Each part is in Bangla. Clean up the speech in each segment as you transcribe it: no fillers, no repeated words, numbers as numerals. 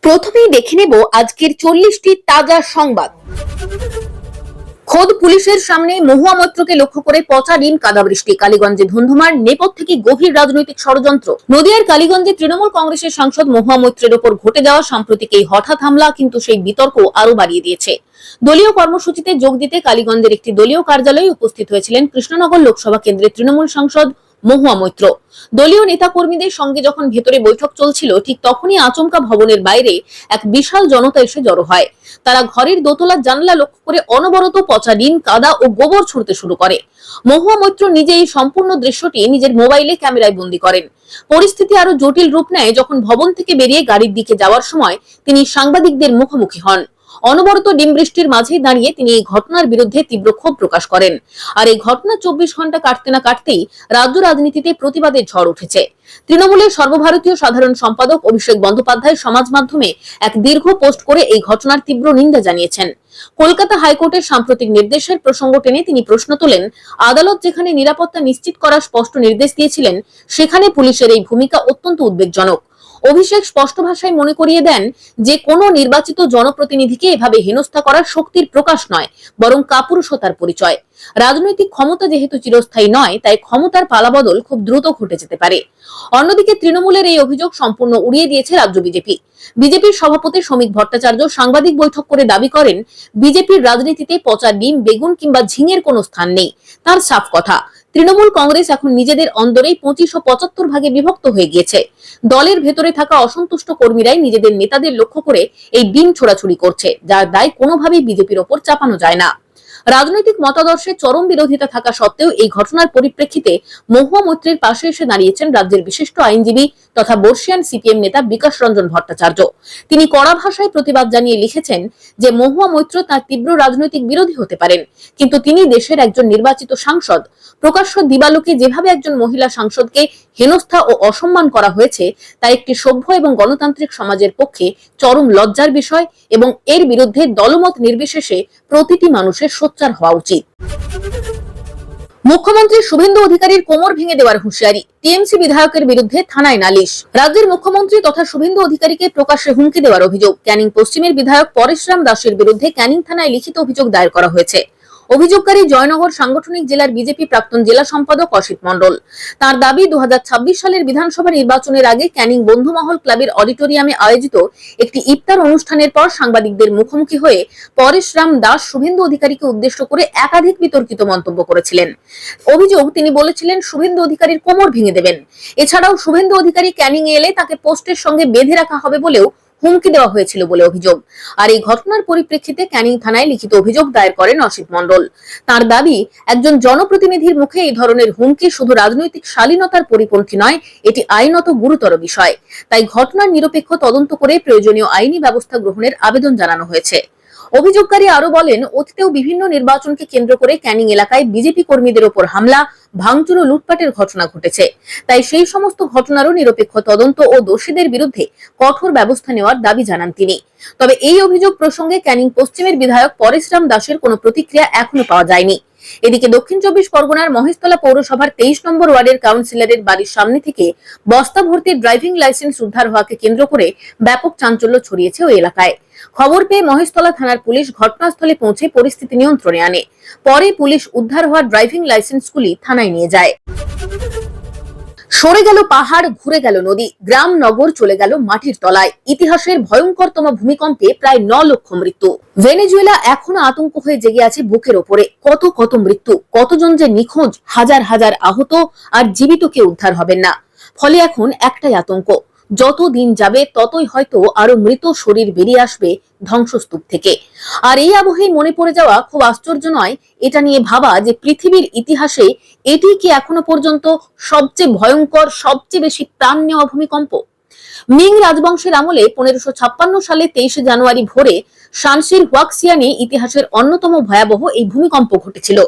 প্রথমেই দেখে নেব আজকের 40টি তাজা সংবাদ। খোদ পুলিশের সামনে মহুয়া মৈত্রকে লক্ষ্য করে পচা ডিম কাদা বৃষ্টি, কালীগঞ্জে ধুন্ধুমার, নেপথ্যে গভীর রাজনৈতিক ষড়যন্ত্র। নদিয়ার কালীগঞ্জে তৃণমূল কংগ্রেসের সাংসদ মহুয়া মৈত্রের ওপর ঘটে যাওয়া সাম্প্রতিক এই হঠাৎ হামলা কিন্তু সেই বিতর্ক আরো বাড়িয়ে দিয়েছে। দলীয় কর্মসূচিতে যোগ দিতে কালীগঞ্জের একটি দলীয় কার্যালয়ে উপস্থিত হয়েছিলেন কৃষ্ণনগর লোকসভা কেন্দ্রের তৃণমূল সাংসদ মহুয়া মৈত্র। দলীয় নেতা কর্মীদের সঙ্গে যখন ভেতরে বৈঠক চলছিল, ঠিক তখনই আচমকা ভবনের বাইরে এক বিশাল জনতা এসে জড়ো হয়। তারা ঘরের দোতলার জানালা লক্ষ্য করে অনবরত পচা ডিম, কাদা ও গোবর ছুঁড়তে শুরু করে। মহুয়া মৈত্র নিজে এই সম্পূর্ণ দৃশ্যটি নিজের মোবাইলে ক্যামেরায় বন্দী করেন। পরিস্থিতি আরো জটিল রূপ নেয় যখন ভবন থেকে বেরিয়ে গাড়ির দিকে যাওয়ার সময় তিনি সাংবাদিকদের মুখোমুখি হন। অনবরত ডিম বৃষ্টির মাঝেই দাঁড়িয়ে তিনি এই ঘটনার বিরুদ্ধে তীব্র ক্ষোভ প্রকাশ করেন। আর এই ঘটনা 24 ঘন্টা কাটতে না কাটতেই রাজ্য রাজনীতিতে প্রতিবাদের ঝড় উঠেছে। তৃণমূলের সর্বভারতীয় সাধারণ সম্পাদক অভিষেক বন্দ্যোপাধ্যায় সমাজ মাধ্যমে এক দীর্ঘ পোস্ট করে এই ঘটনার তীব্র নিন্দা জানিয়েছেন। কলকাতা হাইকোর্টের সাম্প্রতিক নির্দেশের প্রসঙ্গ টেনে তিনি প্রশ্ন তোলেন, আদালত যেখানে নিরাপত্তা নিশ্চিত করার স্পষ্ট নির্দেশ দিয়েছিলেন, সেখানে পুলিশের এই ভূমিকা অত্যন্ত উদ্বেগজনক। অভিষেক স্পষ্ট ভাষায় মনে করিয়ে দেন যে কোনো নির্বাচিত জনপ্রতিনিধিকে এভাবে হেনস্থা করা শক্তির প্রকাশ নয়, বরং কাপুরুষতার পরিচয়। রাজনৈতিক ক্ষমতা যেহেতু চিরস্থায়ী নয়, তাই ক্ষমতার পালাবদল খুব দ্রুত ঘটে যেতে পারে। অন্যদিকে তৃণমূলের এই অভিযোগ সম্পূর্ণ উড়িয়ে দিয়েছে রাজ্য বিজেপি। বিজেপির সভাপতি শ্রমিক ভট্টাচার্য সাংবাদিক বৈঠক করে দাবি করেন, বিজেপির রাজনীতিতে পচা ডিম, বেগুন কিংবা ঝিঙের কোনো স্থান নেই। তার সাফ কথা, তৃণমূল কংগ্রেস এখন নিজেদের অন্দরেই 2575 ভাগে বিভক্ত হয়ে গিয়েছে। দলের ভেতরে থাকা অসন্তুষ্ট কর্মীরাই নিজেদের নেতাদের লক্ষ্য করে এই ডিম ছোড়াছুড়ি করছে, যার দায় কোনোভাবেই বিজেপির ওপর চাপানো যায় না। রাজনৈতিক মতাদর্শে চরম বিরোধিতা থাকা সত্ত্বেও এই ঘটনার পরিপ্রেক্ষিতে মহুয়া মৈত্রের পাশে এসে দাঁড়িয়েছেন রাজ্যের বিশিষ্ট আইনজীবী তথা বর্ষিয়ান সিপিএম নেতা বিকাশ রঞ্জন ভট্টাচার্য। তিনি কড়া ভাষায় প্রতিবাদ জানিয়ে লিখেছেন যে মহুয়া মৈত্র তার তীব্র রাজনৈতিক বিরোধী হতে পারেন, কিন্তু তিনি দেশের একজন নির্বাচিত সাংসদ। প্রকাশ্য দিবালোকে যেভাবে একজন মহিলা সাংসদকে হেনস্থা ও অসম্মান করা হয়েছে, তা একটি সভ্য এবং গণতান্ত্রিক সমাজের পক্ষে চরম লজ্জার বিষয় এবং এর বিরুদ্ধে দলমত নির্বিশেষে প্রতিটি মানুষের সোচ্চার হওয়া উচিত। মুখ্যমন্ত্রী শুভেন্দু অধিকারীর কোমর ভেঙে দেওয়ার হুঁশিয়ারি, টিএমসি বিধায়কের বিরুদ্ধে থানায় নালিশ। রাজ্যের মুখ্যমন্ত্রী তথা শুভেন্দু অধিকারীকে প্রকাশ্যে হুমকি দেওয়ার অভিযোগ। ক্যানিং পশ্চিমের বিধায়ক পরেশরাম দাসের বিরুদ্ধে ক্যানিং থানায় লিখিত অভিযোগ দায়ের করা হয়েছে। অভিযোগকারী জয়নগর সাংগঠনিক জেলার বিজেপি প্রাক্তন জেলা সম্পাদক অসিত মণ্ডল। তার দাবি, 2026 সালের বিধানসভা নির্বাচনের আগে ক্যানিং বন্ধুমহল ক্লাবের অডিটোরিয়ামে আয়োজিত একটি ইফতার অনুষ্ঠানের পর সাংবাদিকদের মুখোমুখি হয়ে পরেশরাম দাস শুভেন্দু অধিকারীকে উদ্দেশ্য করে একাধিক বিতর্কিত মন্তব্য করেছিলেন। অভিযোগ, তিনি বলেছিলেন শুভেন্দু অধিকারীর কোমর ভেঙে দেবেন। এছাড়াও শুভেন্দু অধিকারী ক্যানিং এলে তাকে পোস্টের সঙ্গে বেঁধে রাখা হবে বলেও হুমকি দেওয়া হয়েছিল বলে অভিযোগ। আর এই ঘটনার পরিপ্রেক্ষিতে ক্যানিং থানায় লিখিত অভিযোগ দায়ের করেন অসিত মণ্ডল। তার দাবি, একজন জনপ্রতিনিধির মুখে এই ধরনের হুমকি শুধু রাজনৈতিক শালীনতার পরিপন্থী নয়, এটি আইনত গুরুতর বিষয়। তাই ঘটনার নিরপেক্ষ তদন্ত করে প্রয়োজনীয় আইনি ব্যবস্থা গ্রহণের আবেদন জানানো হয়েছে। অভিযোগকারী আরো বলেন, অতীতেও বিভিন্ন নির্বাচনকে কেন্দ্র করে ক্যানিং এলাকায় বিজেপি কর্মীদের ওপর হামলা, ভাঙচুর ও লুটপাটের ঘটনা ঘটেছে। তাই সেই সমস্ত ঘটনারও নিরপেক্ষ তদন্ত ও দোষীদের বিরুদ্ধে কঠোর ব্যবস্থা নেওয়ার দাবি জানান তিনি। তবে এই অভিযোগ প্রসঙ্গে ক্যানিং পশ্চিমের বিধায়ক পরেশরাম দাসের কোনো প্রতিক্রিয়া এখনো পাওয়া যায়নি। এদিকে দক্ষিণ 24 পরগনার মহেশতলা পৌরসভার 23 নম্বর ওয়ার্ডের কাউন্সিলরের বাড়ির সামনে থেকে বস্তা ভর্তি ড্রাইভিং লাইসেন্স উদ্ধার হওয়াকে কেন্দ্র করে ব্যাপক চাঞ্চল্য ছড়িয়েছে ওই এলাকায়। খবর পেয়ে মহেশতলা থানার পুলিশ ঘটনাস্থলে পৌঁছে পরিস্থিতি নিয়ন্ত্রণে আনে। পরে পুলিশ উদ্ধার হওয়া ড্রাইভিং লাইসেন্সগুলি থানায় নিয়ে যায়। সরে গেল পাহাড়, ঘুরে গেল নদী, গ্রাম নগর চলে গেল মাটির তলায়। ইতিহাসের ভয়ঙ্করতম ভূমিকম্পে প্রায় 9 লক্ষ মৃত্যু। ভেনেজুয়েলা এখনো আতঙ্ক হয়ে জেগে আছে বুকের ওপরে। কত কত মৃত্যু, কতজন যে নিখোঁজ, হাজার হাজার আহত, আর জীবিত কেউ উদ্ধার হবেন না। ফলে এখন একটাই আতঙ্ক, যত দিন যাবে ততই হয়তো আরো মৃত শরীর বেরিয়ে আসবে ধ্বংসস্তূপ থেকে। আর এই আবহেই মনে পড়ে যাওয়া খুব আশ্চর্য নয় এটা নিয়ে ভাবা যে পৃথিবীর ইতিহাসে এটি কি এখনো পর্যন্ত সবচেয়ে ভয়ঙ্কর, সবচেয়ে বেশি প্রাণ নেওয়া ভূমিকম্প। মিং রাজবংশের আমলে 1556 সালে 23 জানুয়ারি ভোরে শানসির হুয়াক্সিয়ানে ইতিহাসের অন্যতম ভয়াবহ এই ভূমিকম্প ঘটেছিল।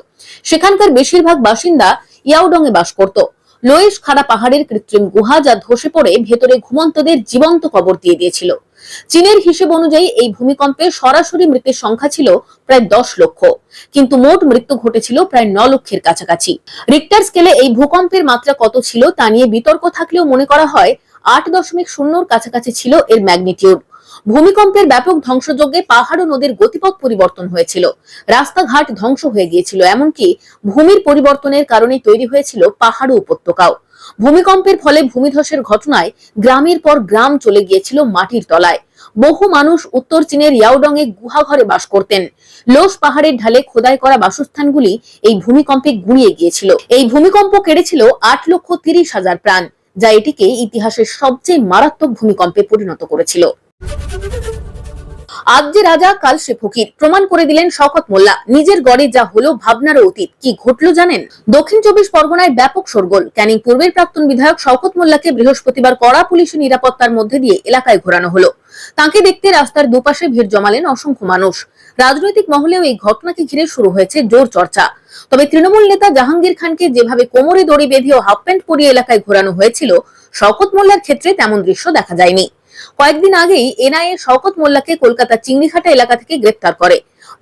সেখানকার বেশিরভাগ বাসিন্দা ইয়াওডং এ বাস করত। লোয়েশ খাড়া পাহাড়ের কৃত্রিম গুহা, যা ধসে পড়ে ভেতরে ঘুমন্তদের জীবন্ত কবর দিয়ে দিয়েছিল। চীনের হিসেব অনুযায়ী এই ভূমিকম্পে সরাসরি মৃতের সংখ্যা ছিল প্রায় 10 লক্ষ, কিন্তু মোট মৃত্যু ঘটেছিল প্রায় 9 লক্ষের কাছাকাছি। রিক্টার স্কেলে এই ভূকম্পের মাত্রা কত ছিল তা নিয়ে বিতর্ক থাকলেও মনে করা হয় 8.0 কাছাকাছি ছিল এর ম্যাগনিটিউড। ভূমিকম্পের ব্যাপক ধ্বংসযজ্ঞে পাহাড় ও নদীর গতিপথ পরিবর্তন হয়েছিল, রাস্তাঘাট ধ্বংস হয়ে গিয়েছিল, এমনকি ভূমির পরিবর্তনের কারণে তৈরি হয়েছিল পাহাড় ও উপত্যকাও। ভূমিকম্পের ফলে ভূমিধসের ঘটনায় গ্রামের পর গ্রাম চলে গিয়েছিল মাটির তলায়। বহু মানুষ উত্তর চীনের ইয়াওডং এ গুহা ঘরে বাস করতেন। লোস পাহাড়ের ঢালে খোদাই করা বাসস্থানগুলি এই ভূমিকম্পে গুঁড়িয়ে গিয়েছিল। এই ভূমিকম্প কেড়েছিল 8,30,000 প্রাণ, যা এটিকে ইতিহাসের সবচেয়ে মারাত্মক ভূমিকম্পে পরিণত করেছিল। আজ যে রাজা কাল সে ফকির, প্রমাণ করে দিলেন শওকত মোল্লা। নিজের গড়ে যা হলো ভাবনারও অতীত। কি ঘটলো জানেন? দক্ষিণ 24 পরগনায় ব্যাপক শোরগোল। ক্যানিং পূর্বের প্রাক্তন বিধায়ক শওকত মোল্লাকে বৃহস্পতিবার কড়া পুলিশি নিরাপত্তার মধ্যে দিয়ে এলাকায় ঘোরানো হলো। তাকে দেখতে রাস্তার দুপাশে ভিড় জমালেন অসংখ্য মানুষ। রাজনৈতিক মহলেও এই ঘটনাকে ঘিরে শুরু হয়েছে জোর চর্চা। তবে তৃণমূল নেতা জাহাঙ্গীর খানকে যেভাবে কোমরে দড়ি বেঁধে ও হাফ প্যান্ট পরিয়ে এলাকায় ঘোরানো হয়েছিল, শওকত মোল্লার ক্ষেত্রে তেমন দৃশ্য দেখা যায়নি। কয়েকদিন আগেই এনআইএ শওকত মোল্লাকে কলকাতা চিংড়িঘাটা এলাকা থেকে গ্রেফতার করে।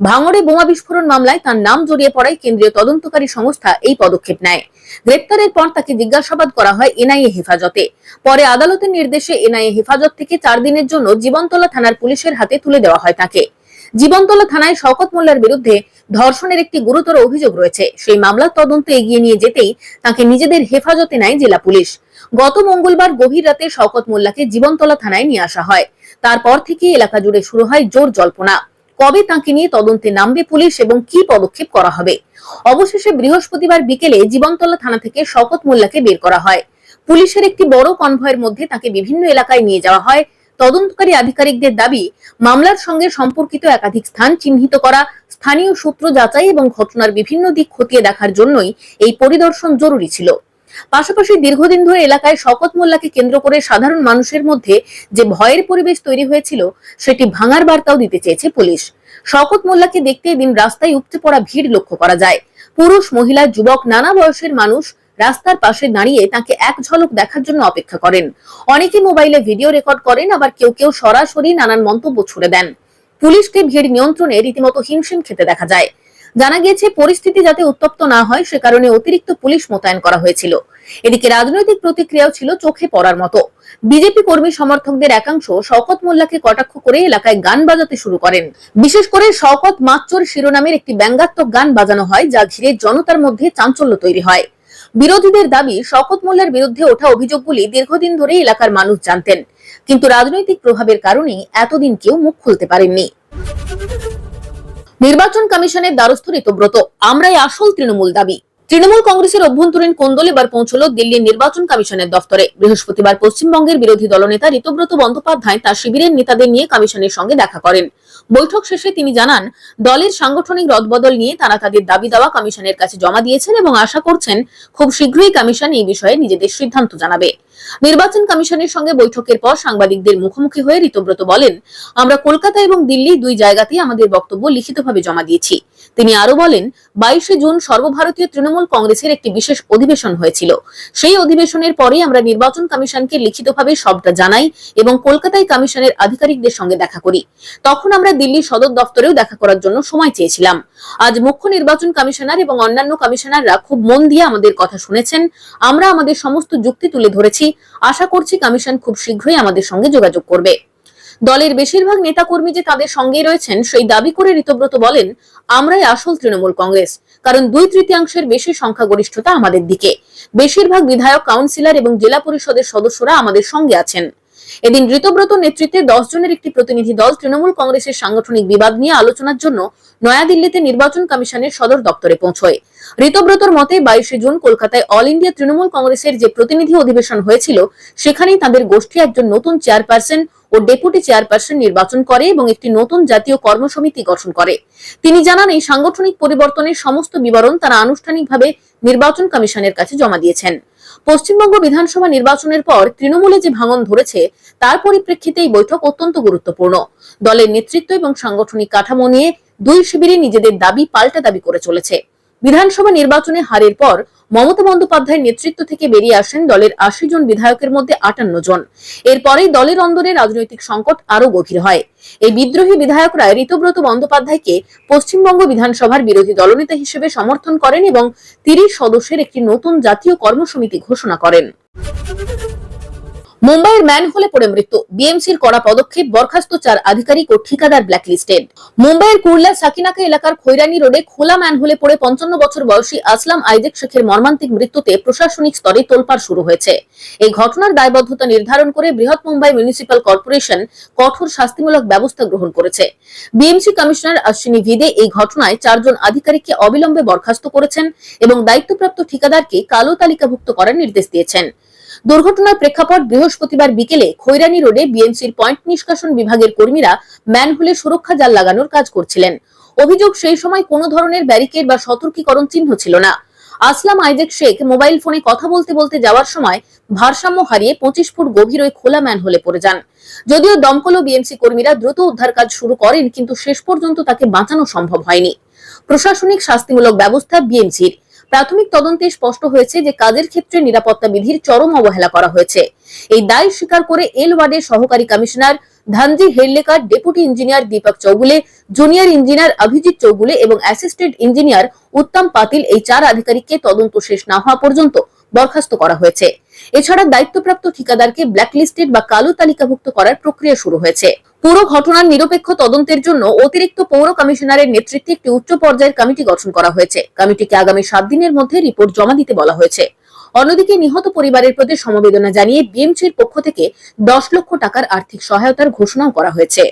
ভাঙড়ে বোমা বিস্ফোরণ মামলায় তার নাম জড়িয়ে পড়ায় কেন্দ্রীয় তদন্তকারী সংস্থা এই পদক্ষেপ নেয়। গ্রেফতারের পর তাকে জিজ্ঞাসাবাদ করা হয় এনআইএ হেফাজতে। পরে আদালতের নির্দেশে এনআইএ হেফাজত থেকে 4 দিনের জন্য জীবনতলা থানার পুলিশের হাতে তুলে দেওয়া হয় তাকে। জীবনতলা থানায় শওকত মোল্লার বিরুদ্ধে ধর্ষণের একটি গুরুতর অভিযোগ রয়েছে। সেই মামলার তদন্ত এগিয়ে নিয়ে যেতেই তাকে নিজেদের হেফাজতে নেয় জেলা পুলিশ। গত মঙ্গলবার গভীর রাতে শওকত মোল্লাকে জীবনতলা থানায় নিয়ে আসা হয়। তারপর থেকে এলাকা জুড়ে শুরু হয় জোর জল্পনা। কবে তাকে নিয়ে তদন্তে নামবে পুলিশ এবং কি পদক্ষেপ করা হবে? অবশেষে বৃহস্পতিবার বিকেলে জীবনতলা থানা থেকে শওকত মোল্লাকে বের করা হয়। পুলিশের একটি বড় কনভয়ের মধ্যে তাকে বিভিন্ন এলাকায় নিয়ে যাওয়া হয়। তদন্তকারী আধিকারিকদের দাবি, মামলার সঙ্গে সম্পর্কিত একাধিক স্থান চিহ্নিত করা, স্থানীয় সূত্র যাচাই এবং ঘটনার বিভিন্ন দিক খতিয়ে দেখার জন্যই এই পরিদর্শন জরুরি ছিল। পাশাপাশি দীর্ঘদিন ধরে এলাকায় শওকত মোল্লাকে কেন্দ্র করে সাধারণ মানুষের মধ্যে যে ভয়ের পরিবেশ তৈরি হয়েছিল, সেটি ভাঙার বার্তাও দিতে চেয়েছে পুলিশ। শওকত মোল্লাকে দেখতে এদিন রাস্তায় উপচে পড়া ভিড় লক্ষ্য করা যায়। পুরুষ, মহিলা, যুবক, নানা বয়সের মানুষ রাস্তার পাশে দাঁড়িয়ে তাকে এক ঝলক দেখার জন্য অপেক্ষা করেন। অনেকে মোবাইলে ভিডিও রেকর্ড করেন, আবার কেউ কেউ সরাসরি নানান মন্তব্য ছুড়ে দেন। পুলিশকে ভিড় নিয়ন্ত্রণে রীতিমতো হিমশিম খেতে দেখা যায়। জানা গিয়েছে, পরিস্থিতি যাতে উত্তপ্ত না হয় সে কারণে অতিরিক্ত পুলিশ মোতায়েন করা হয়েছিল। এদিকে রাজনৈতিক প্রতিক্রিয়াও ছিল চোখে পড়ার মতো। বিজেপি কর্মী সমর্থকদের একাংশ শওকত মোল্লাকে কটাক্ষ করে এলাকায় গান বাজাতে শুরু করেন। বিশেষ করে শওকত মাচ্চর শিরোনামের একটি ব্যঙ্গাত্মক গান বাজানো হয়, যা ঘিরে জনতার মধ্যে চাঞ্চল্য তৈরি হয়। বিরোধীদের দাবি, শওকত মোল্লার বিরুদ্ধে ওঠা অভিযোগগুলি দীর্ঘদিন ধরে এলাকার মানুষ জানতেন, কিন্তু রাজনৈতিক প্রভাবের কারণে এতদিন কেউ মুখ খুলতে পারেননি। নির্বাচন কমিশনের দ্বারস্থ ঋতব্রত, আমরাই আসল তৃণমূল দাবি। তৃণমূল কংগ্রেসের অভ্যন্তরীণ কোন্দল এবার পৌঁছলো দিল্লির নির্বাচন কমিশনের দফতরে। বৃহস্পতিবার পশ্চিমবঙ্গের বিরোধী দলনেতা ঋতব্রত বন্দ্যোপাধ্যায় তার শিবিরের নেতাদের নিয়ে কমিশনের সঙ্গে দেখা করেন। বৈঠক শেষে তিনি জানান, দলের সাংগঠনিক রদবদল নিয়ে তারা তাদের দাবি দাওয়া কমিশনের কাছে জমা দিয়েছেন এবং আশা করছেন খুব শীঘ্রই কমিশন এই বিষয়ে নিজেদের সিদ্ধান্ত জানাবে। নির্বাচন কমিশনের সঙ্গে বৈঠকের পর সাংবাদিকদের মুখোমুখি হয়ে ঋতব্রত বলেন, আমরা কলকাতা এবং দিল্লি দুই জায়গাতেই আমাদের বক্তব্য লিখিতভাবে জমা দিয়েছি। তিনি আরো বলেন, 22শে জুন সর্বভারতীয় তৃণমূল কংগ্রেসের একটি বিশেষ অধিবেশন হয়েছিল। সেই অধিবেশনের পরে আমরা নির্বাচন কমিশনকে লিখিতভাবে সবটা জানাই এবং কলকাতায় কমিশনের আধিকারিকদের সঙ্গে দেখা করি। তখন আমরা দিল্লির সদর দপ্তরেও দেখা করার জন্য সময় চেয়েছিলাম। আজ মুখ্য নির্বাচন কমিশনার এবং অন্যান্য কমিশনাররা খুব মন দিয়ে আমাদের কথা শুনেছেন। আমরা আমাদের সমস্ত যুক্তি তুলে ধরেছি। আশা করছি কমিশন খুব শীঘ্রই আমাদের সঙ্গে যোগাযোগ করবে। দলের বেশিরভাগ নেতাকর্মী যে তাদের সঙ্গে রয়েছেন সেই দাবি করে ঋতব্রত বলেন, আমরাই আসল তৃণমূল কংগ্রেস, কারণ 2/3 বেশি সংখ্যাগরিষ্ঠতা আমাদের দিকে। বেশিরভাগ বিধায়ক, কাউন্সিলর এবং জেলা পরিষদের সদস্যরা আমাদের সঙ্গে আছেন। এদিন ঋতব্রত নেতৃত্বে 10 জনের একটি প্রতিনিধি দল তৃণমূল কংগ্রেসের সাংগঠনিক বিবাদ নিয়ে আলোচনার জন্য নয়াদিল্লিতে নির্বাচন কমিশনের সদর দপ্তরে পৌঁছয়। ঋতব্রতর মতে 22শে জুন কলকাতায় অল ইন্ডিয়া তৃণমূল কংগ্রেসের যে প্রতিনিধি অধিবেশন হয়েছিল, সেখানেই তাদের গোষ্ঠী একজন নতুন চেয়ারপারসন ও ডেপুটি চেয়ারপারসন নির্বাচন করে এবং একটি নতুন জাতীয় কর্মসমিতি গঠন করে। তিনি জানান, এই সাংগঠনিক পরিবর্তনের সমস্ত বিবরণ তারা আনুষ্ঠানিকভাবে নির্বাচন কমিশনের কাছে জমা দিয়েছেন। পশ্চিমবঙ্গ বিধানসভা নির্বাচনের পর তৃণমূলে যে ভাঙন ধরেছে, তার পরিপ্রেক্ষিতে এই বৈঠক অত্যন্ত গুরুত্বপূর্ণ। দলের নেতৃত্ব এবং সাংগঠনিক কাঠামো নিয়ে দুই শিবিরে নিজেদের দাবি পাল্টা দাবি করে চলেছে। বিধানসভা নির্বাচনে হারের পর মমতা বন্দ্যোপাধ্যায়ের নেতৃত্ব থেকে বেরিয়ে আসেন দলের 80 জন বিধায়কের মধ্যে 58 জন। এরপরেই দলের অন্দরে রাজনৈতিক সংকট আরো গভীর হয়। এই বিদ্রোহী বিধায়করা ঋতব্রত বন্দ্যোপাধ্যায়কে পশ্চিমবঙ্গ বিধানসভার বিরোধী দলনেতা হিসেবে সমর্থন করেন এবং 30 সদস্যের একটি নতুন জাতীয় কর্মসমিতি ঘোষণা করেন। মুম্বাইয়ের ম্যানহোলে পড়ে মৃত্যু, বিএমসির কড়া পদক্ষেপ, বরখাস্ত 4 আধিকারিক ও ঠিকাদার ব্ল্যাকলিস্টেড। মুম্বাইয়ের কুর্লা সাকিনাকা এলাকার খৈরানি রোডে খোলা ম্যানহোলে পড়ে 55 বছর বয়সী আসলাম আইজেক শেখের মর্মান্তিক মৃত্যুতে প্রশাসনিক স্তরে তোলপাড় শুরু হয়েছে। এই ঘটনার দায়বদ্ধতা নির্ধারণ করে বৃহৎ মুম্বাই মিউনিসিপাল কর্পোরেশন কঠোর শাস্তিমূলক ব্যবস্থা গ্রহণ করেছে। বিএমসি কমিশনার অশ্বিনী ভিদে এই ঘটনায় 4 জন আধিকারিককে অবিলম্বে বরখাস্ত করেছেন এবং দায়িত্বপ্রাপ্ত ঠিকাদারকে কালো তালিকাভুক্ত করার নির্দেশ দিয়েছেন। দুর্ঘটনার প্রেক্ষাপট বৃহস্পতিবার বিকেলে খৈরানি রোডে বিএমসির পয়েন্ট নিষ্কাশন বিভাগের কর্মীরা ম্যানহোলে সুরক্ষা জাল লাগানোর কাজ করছিলেন। অভিযোগ, সেই সময় কোনো ধরনের ব্যারিকেড বা সতর্কীকরণ চিহ্ন ছিল না। আসলাম আইজেক শেখ মোবাইল ফোনে কথা বলতে বলতে যাওয়ার সময় ভারসাম্য হারিয়ে 25 ফুট গভীর ওই খোলা ম্যানহোলে পড়ে যান। যদিও দমকল ও বিএমসি কর্মীরা দ্রুত উদ্ধার কাজ শুরু করেন, কিন্তু শেষ পর্যন্ত তাকে বাঁচানো সম্ভব হয়নি। প্রশাসনিক শাস্তিমূলক ব্যবস্থা বিএমসির প্রাথমিক তদন্তে স্পষ্ট হয়েছে যে কাজের ক্ষেত্রে নিরাপত্তা বিধির চরম অবহেলা করা হয়েছে। এই দায় স্বীকার করে এল ওয়ার্ডের সহকারী commissioner Dhanji Herlekar, deputy engineer Deepak Chaugule, junior engineer Abhijit Chaugule এবং অ্যাসিস্ট্যান্ট ইঞ্জিনিয়ার উত্তম পাতিল এই 4 আধিকারিককে তদন্ত শেষ না হওয়া পর্যন্ত বরখাস্ত করা হয়েছে। এছাড়া দায়িত্বপ্রাপ্ত ঠিকাদারকে ব্ল্যাকলিস্টেড বা কালো তালিকাভুক্ত করার প্রক্রিয়া শুরু হয়েছে। পুরো ঘটনার নিরপেক্ষ তদন্তের জন্য অতিরিক্ত পৌর কমিশনারের নেতৃত্বে একটি উচ্চ পর্যায়ের কমিটি গঠন করা হয়েছে। কমিটিকে আগামী 7 দিনের মধ্যে রিপোর্ট জমা দিতে বলা হয়েছে। অন্যদিকে নিহত পরিবারের প্রতি সমবেদনা জানিয়ে বিএমসির পক্ষ থেকে 10 লক্ষ টাকার আর্থিক সহায়তার ঘোষণাও করা হয়েছে।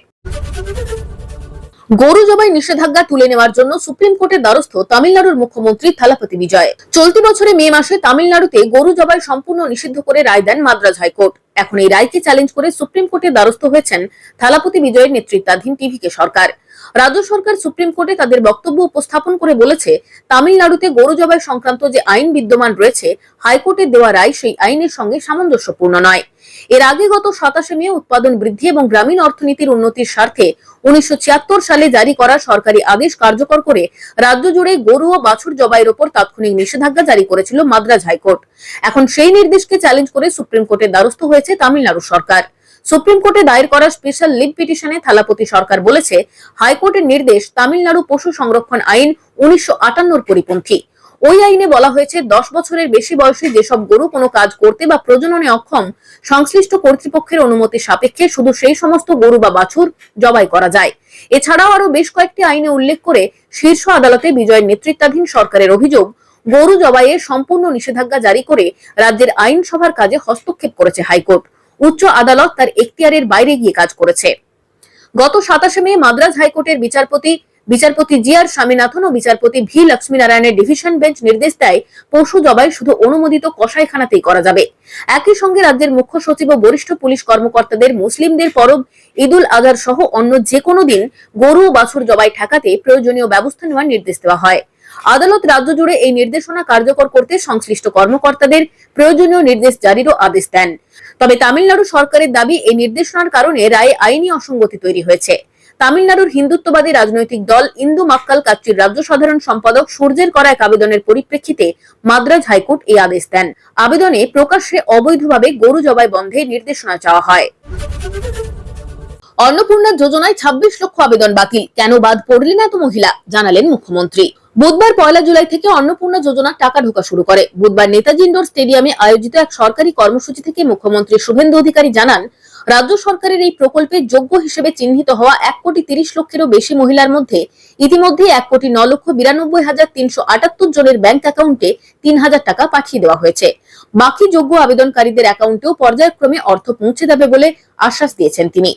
গরু জবাই নিষেধাজ্ঞা তুলে নেওয়ার জন্য সুপ্রিম কোর্টের দ্বারস্থ তামিলনাড়ুর মুখ্যমন্ত্রী থালাপতি বিজয়। চলতি বছরে মে মাসে তামিলনাড়ুতে গরু জবাই সম্পূর্ণ নিষিদ্ধ করে রায় দেন মাদ্রাজ হাইকোর্ট। এখন এই রায়কে চ্যালেঞ্জ করে সুপ্রিম কোর্টের দ্বারস্থ হয়েছেন থালাপতি বিজয়ের নেতৃত্বাধীন টিভিকে সরকার। রাজ্য সরকার সুপ্রিম কোর্টে তাদের বক্তব্য উপস্থাপন করে বলেছে, তামিলনাড়ুতে গরু জবাই সংক্রান্ত যে আইন বিদ্যমান রয়েছে, হাইকোর্টের দেওয়া রায় সেই আইনের সঙ্গে সামঞ্জস্যপূর্ণ নয়। এর আগে গত 27 মে উৎপাদন বৃদ্ধি এবং গ্রামীণ অর্থনীতির উন্নতির স্বার্থে 1976 সালে জারি করা সরকারি আদেশ কার্যকর করে রাজ্য জুড়ে গরু ও বাছুর জবাইয়ের উপর তাৎক্ষণিক নিষেধাজ্ঞা জারি করেছিল মাদ্রাজ হাইকোর্ট। এখন সেই নির্দেশকে চ্যালেঞ্জ করে সুপ্রিম কোর্টের দ্বারস্থ হয়েছে তামিলনাড়ু সরকার। সুপ্রিম কোর্টে দায়ের করা স্পেশাল লিভ পিটিশনে থালাপতি সরকার বলেছে, হাইকোর্টের নির্দেশ তামিলনাড়ু পশু সংরক্ষণ আইন 1958 পরিপন্থী। ওই আইনে বলা হয়েছে, 10 বছরের বেশি বয়সী যেসব গরু কোনো কাজ করতে বা প্রজননে অক্ষম, সংশ্লিষ্ট কর্তৃপক্ষের অনুমতি সাপেক্ষে শুধু সেই সমস্ত গরু বা বাছুর জবাই করা যায়। এছাড়াও আরো বেশ কয়েকটি আইনে উল্লেখ করে শীর্ষ আদালতে বিজয়ের নেতৃত্বাধীন সরকারের অভিযোগ, গরু জবাইয়ে সম্পূর্ণ নিষেধাজ্ঞা জারি করে রাজ্যের আইনসভার কাজে হস্তক্ষেপ করেছে হাইকোর্ট। উচ্চ আদালত তার এখতিয়ারের বাইরে গিয়ে কাজ করেছে। গত 27 মে মাদ্রাজ হাইকোর্টের বিচারপতি জি আর স্বামীনাথন ও বিচারপতি ভি লক্ষ্মীনারায়ণের ডিভিশন বেঞ্চ নির্দেশ দেয়, পশু জবাই শুধু অনুমোদিত কসাইখানাতেই করা যাবে। একই সঙ্গে রাজ্যের মুখ্য সচিব ও বরিষ্ঠ পুলিশ কর্মকর্তাদের মুসলিমদের পরব ঈদুল আজহার সহ অন্য যে কোনো দিন গরু ও বাছুর জবাই ঠেকাতে প্রয়োজনীয় ব্যবস্থা নেওয়ার নির্দেশ দেওয়া হয়। আদালত রাজ্য জুড়ে এই নির্দেশনা কার্যকর করতে সংশ্লিষ্ট কর্মকর্তাদের প্রয়োজনীয় নির্দেশ জারিরও আদেশ দেন। তবে তামিলনাড়ু সরকারের দাবি, এই নির্দেশনার কারণে রায়ে আইনি অসঙ্গতি তৈরি হয়েছে। তামিলনাড়ুর হিন্দুত্ববাদী রাজনৈতিক দল ইন্দু মাক্কাল কাচ্চির রাজ্য সাধারণ সম্পাদক সূর্যের করা এক আবেদনের পরিপ্রেক্ষিতে মাদ্রাজ হাইকোর্ট এই আদেশ দেন। আবেদনে প্রকাশ্যে অবৈধভাবে গরু জবাই বন্ধে নির্দেশনা চাওয়া হয়। অন্নপূর্ণা যোজনায় 26 লক্ষ আবেদন বাতিল, কেন বাদ পড়লেন এত মহিলা, জানালেন মুখ্যমন্ত্রী। বুধবার 1 জুলাই থেকে অন্নপূর্ণা যোজনার টাকা ঢোকা শুরু করে। বুধবার নেতাজি ইন্ডোর স্টেডিয়ামে আয়োজিত এক সরকারি কর্মসূচি থেকে মুখ্যমন্ত্রী শুভেন্দু অধিকারী জানান, রাজ্য সরকারের এই প্রকল্পে যোগ্য হিসেবে চিহ্নিত হওয়া 1,30,00,000-এরও বেশি মহিলার মধ্যে ইতিমধ্যে 1,09,92,378 জনের ব্যাংক অ্যাকাউন্টে 3,000 টাকা পাঠিয়ে দেওয়া হয়েছে। বাকি যোগ্য আবেদনকারীদের অ্যাকাউন্টেও পর্যায়ক্রমে অর্থ পৌঁছে যাবে বলে আশ্বাস দিয়েছেন তিনি।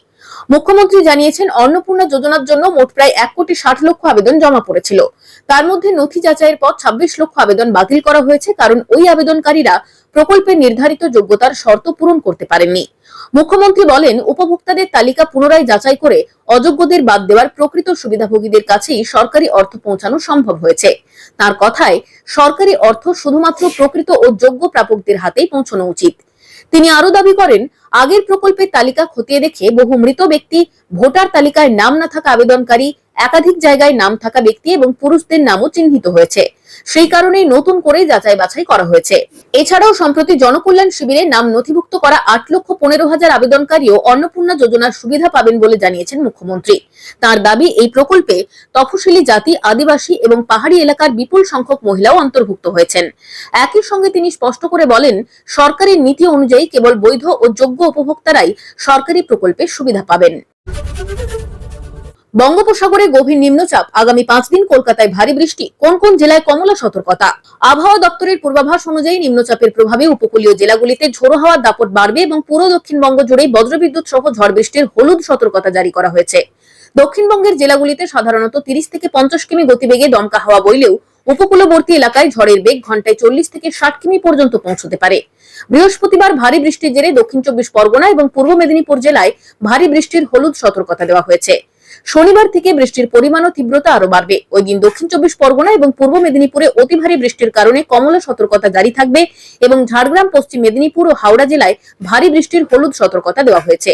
মুখ্যমন্ত্রী জানিয়েছেন, অন্নপূর্ণা যোজনার জন্য মোট প্রায় 1,60,00,000 আবেদন জমা পড়েছিল। তার মধ্যে নথি যাচাইয়ের পর 26 লক্ষ আবেদন বাতিল করা হয়েছে, কারণ ওই আবেদনকারীরা প্রকল্পের নির্ধারিত যোগ্যতার শর্ত পূরণ করতে পারেননি। মুখ্যমন্ত্রী বলেন, উপভোক্তাদের তালিকা পুনরায় যাচাই করে অযোগ্যদের বাদ দেওয়ার প্রকৃত সুবিধাভোগীদের কাছেই সরকারি অর্থ পৌঁছানো সম্ভব হয়েছে। তার কথায়, সরকারি অর্থ শুধুমাত্র প্রকৃত ও যোগ্য প্রাপকদের হাতেই পৌঁছানো উচিত। তিনি আরো দাবি করেন, আগের প্রকল্পের তালিকা খতিয়ে দেখে বহু মৃত ব্যক্তি, ভোটার তালিকায় নাম না থাকা আবেদনকারী, একাধিক জায়গায় নাম থাকা ব্যক্তি এবং পুরুষদের নামও চিহ্নিত হয়েছে। সেই কারণেই নতুন করে যাচাই বাছাই করা হয়েছে। এছাড়াও সম্প্রতি জনকল্যাণ শিবিরে নাম নথিভুক্ত করা 8,15,000 আবেদনকারীও অন্নপূর্ণা যোজনার সুবিধা পাবেন বলে জানিয়েছেন মুখ্যমন্ত্রী। তার দাবি, এই প্রকল্পে তফসিলি জাতি, আদিবাসী এবং পাহাড়ি এলাকার বিপুল সংখ্যক মহিলাও অন্তর্ভুক্ত হয়েছেন। একই সঙ্গে তিনি স্পষ্ট করে বলেন, সরকারের নীতি অনুযায়ী কেবল বৈধ ও যোগ্য উপভোক্তারাই সরকারি প্রকল্পের সুবিধা পাবেন। বঙ্গোপসাগরে গভীর নিম্নচাপ, আগামী 5 দিন কলকাতায় ভারী বৃষ্টি, কোন কোন জেলায় কমলা সতর্কতা। আবহাওয়া দপ্তরের পূর্বাভাস অনুযায়ী নিম্নচাপের প্রভাবে উপকূলীয় জেলাগুলিতে ঝোড়ো হাওয়ার দাপট বাড়বে এবং পুরো দক্ষিণবঙ্গ জুড়ে বজ্রবিদ্যুৎ সহ ঝড় বৃষ্টির হলুদ সতর্কতা জারি করা হয়েছে। দক্ষিণবঙ্গের জেলাগুলিতে সাধারণত 30 থেকে 50 কিমি গতিবেগে দমকা হাওয়া বইলেও উপকূলবর্তী এলাকায় ঝড়ের বেগ ঘন্টায় 40 থেকে 60 কিমি পর্যন্ত পৌঁছতে পারে। বৃহস্পতিবার ভারী বৃষ্টির জেরে দক্ষিণ 24 পরগনা এবং পূর্ব মেদিনীপুর জেলায় ভারী বৃষ্টির হলুদ সতর্কতা দেওয়া হয়েছে। শনিবার থেকে বৃষ্টির পরিমাণ ও তীব্রতা আরো বাড়বে। ওই দিন দক্ষিণ 24 পরগনা এবং পূর্ব মেদিনীপুরে অতি ভারী বৃষ্টির কারণে কমলা সতর্কতা জারি থাকবে এবং ঝাড়গ্রাম, পশ্চিম মেদিনীপুর ও হাওড়া জেলায় ভারী বৃষ্টির হলুদ সতর্কতা দেওয়া হয়েছে।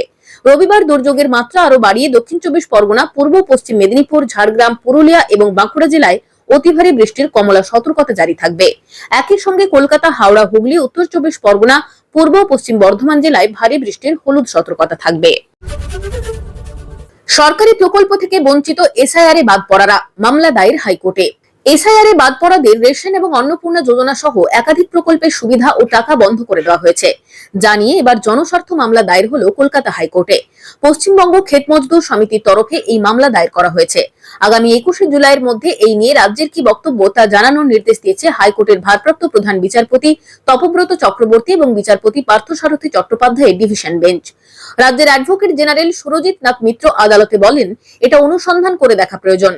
রবিবার দুর্যোগের মাত্রা আরো বাড়িয়ে দক্ষিণ 24 পরগনা, পূর্ব পশ্চিম মেদিনীপুর, ঝাড়গ্রাম, পুরুলিয়া এবং বাঁকুড়া জেলায় অতি ভারী বৃষ্টির কমলা সতর্কতা জারি থাকবে। একই সঙ্গে কলকাতা, হাওড়া, হুগলি, উত্তর 24 পরগনা, পূর্ব পশ্চিম বর্ধমান জেলায় ভারী বৃষ্টির হলুদ সতর্কতা থাকবে। সরকারি প্রকল্প থেকে বঞ্চিত এসআইআর এ বাদ পড়ারা, মামলা দায়ের হাইকোর্টে। এসআইআর এ বাদ পড়াদের রেশন এবং অন্নপূর্ণা যোজনা সহ একাধিক প্রকল্পের সুবিধা ও টাকা বন্ধ করে দেওয়া হয়েছে জানিয়ে এবার জনস্বার্থ মামলা দায়ের হলো কলকাতা হাইকোর্টে। পশ্চিমবঙ্গ ক্ষেত মজদুর সমিতির তরফে এই মামলা দায়ের করা হয়েছে। আগামী 21শে জুলাইয়ের মধ্যে এই নিয়ে রাজ্যের কি বক্তব্য তা জানানোর নির্দেশ দিয়েছে হাইকোর্টের ভারপ্রাপ্ত প্রধান বিচারপতি তপব্রত চক্রবর্তী এবং বিচারপতি পার্থসারথী চট্টোপাধ্যায়ের ডিভিশন বেঞ্চ। রাজ্যের অ্যাডভোকেট জেনারেল সুরজিৎ নাথ মিত্র আদালতে বলেন, এটা অনুসন্ধান করে দেখা প্রয়োজন।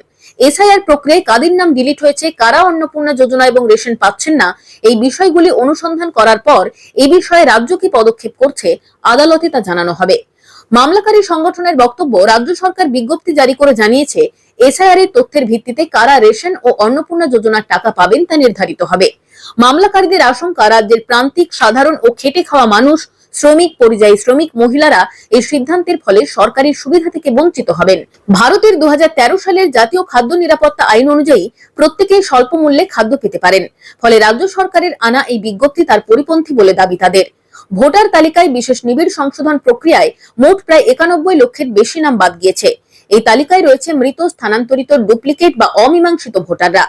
এসআইআর প্রক্রিয়ায় কাদের নাম ডিলিট হয়েছে, কারা অন্নপূর্ণা যোজনা এবং রেশন পাচ্ছেন না, এই বিষয়গুলি অনুসন্ধান করার পর এই বিষয়ে রাজ্য কি পদক্ষেপ করছে আদালতে তা জানানো হবে। মামলাকারী সংগঠনের বক্তব্য, রাজ্য সরকার বিজ্ঞপ্তি জারি করে জানিয়েছে এসআইআর এর তথ্যের ভিত্তিতে কারা রেশন ও অন্নপূর্ণা যোজনার টাকা পাবেন তা নির্ধারিত হবে। মামলাকারীদের আশঙ্কা, রাজ্যের প্রান্তিক, সাধারণ ও খেটে খাওয়া মানুষ, শ্রমিক, পরিযায়ী শ্রমিক, মহিলারা এই সিদ্ধান্তের ফলে সরকারি সুবিধা থেকে বঞ্চিত হবেন। ভারতের 2013 সালের জাতীয় খাদ্য নিরাপত্তা আইন অনুযায়ী প্রত্যেকেই স্বল্প মূল্যে খাদ্য পেতে পারেন। ফলে রাজ্য সরকারের আনা এই বিজ্ঞপ্তি তার পরিপন্থী বলে দাবি তাদের। ভোটার তালিকায় বিশেষ নিবিড় সংশোধন প্রক্রিয়ায় মোট প্রায় 91 লক্ষের বেশি নাম বাদ গিয়েছে। এই তালিকায় রয়েছে মৃত, স্থানান্তরিত, ডুপ্লিকেট বা অমীমাংসিত ভোটাররা।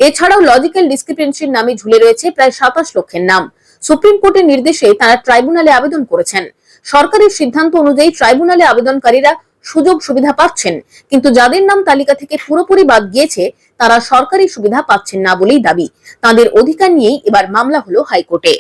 এছাড়াও লজিক্যাল ডিসক্রিপেন্সির নামে ঝুলে রয়েছে প্রায় 27 লক্ষের নাম। সুপ্রিম কোর্টের নির্দেশে তারা ট্রাইব্যুনালে আবেদন করেছেন। সরকারের সিদ্ধান্ত অনুযায়ী ট্রাইব্যুনালে আবেদনকারীরা সুযোগ সুবিধা পাচ্ছেন, কিন্তু যাদের নাম তালিকা থেকে পুরোপুরি বাদ গিয়েছে তারা সরকারি সুবিধা পাচ্ছেন না বলেই দাবি। তাদের অধিকার নিয়েই এবার মামলা হলো হাইকোর্টে।